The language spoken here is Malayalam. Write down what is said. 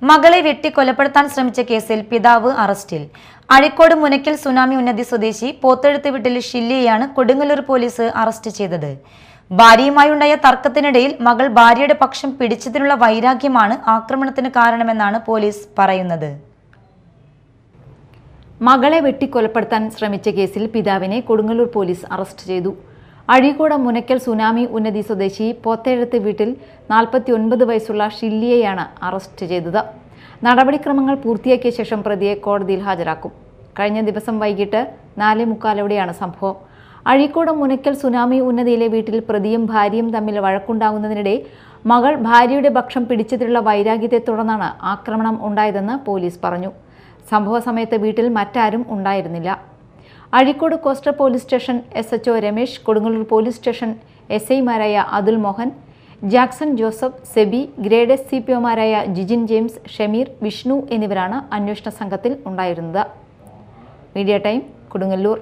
മകളെ വെട്ടിക്കൊലപ്പെടുത്താൻ ശ്രമിച്ച കേസിൽ പിതാവ് അറസ്റ്റിൽ. അഴീക്കോട് മുനയ്ക്കൽ സുനാമി ഉന്നതി സ്വദേശി പോത്തെഴുത്ത് വീട്ടിൽ ഷില്ലിയെയാണ് കൊടുങ്ങല്ലൂർ പോലീസ് അറസ്റ്റ് ചെയ്തത്. ഭാര്യയുമായുണ്ടായ തർക്കത്തിനിടയിൽ മകൾ ഭാര്യയുടെ പക്ഷം പിടിച്ചതിനുള്ള വൈരാഗ്യമാണ് ആക്രമണത്തിന് കാരണമെന്നാണ് പോലീസ് പറയുന്നത്. മകളെ വെട്ടിക്കൊലപ്പെടുത്താൻ ശ്രമിച്ച കേസിൽ പിതാവിനെ കൊടുങ്ങല്ലൂർ പോലീസ് അറസ്റ്റ് ചെയ്തു. അഴീക്കോട് മുനയ്ക്കൽ സുനാമി ഉന്നതി സ്വദേശി പോത്തേഴത്ത് വീട്ടിൽ 49 വയസ്സുള്ള ഷില്ലിയെയാണ് അറസ്റ്റ് ചെയ്തത്. നടപടിക്രമങ്ങൾ പൂർത്തിയാക്കിയ ശേഷം പ്രതിയെ കോടതിയിൽ ഹാജരാക്കും. കഴിഞ്ഞ ദിവസം വൈകിട്ട് 4:45 സംഭവം. അഴീക്കോട് മുനയ്ക്കൽ സുനാമി ഉന്നതിയിലെ വീട്ടിൽ പ്രതിയും ഭാര്യയും തമ്മിൽ വഴക്കുണ്ടാകുന്നതിനിടെ മകൾ ഭാര്യയുടെ പക്ഷം പിടിച്ചതിലുള്ള വൈരാഗ്യത്തെ തുടർന്നാണ് ആക്രമണം ഉണ്ടായതെന്ന് പോലീസ് പറഞ്ഞു. സംഭവ സമയത്ത് വീട്ടിൽ മറ്റാരും ഉണ്ടായിരുന്നില്ല. Azhikode coastal police station SHO Ramesh, Kodungallur police station SIമാരായ അതുൽ മോഹൻ, ജാക്സൺ ജോസഫ്, സെബി, ഗ്രേഡ് CPOമാരായ ജിജിൻ ജെയിംസ്, ഷമീർ, വിഷ്ണു എന്നിവരാണ് അന്വേഷണ സംഘത്തിൽ ഉണ്ടായിരുന്നത്. Media time, Kodungallur.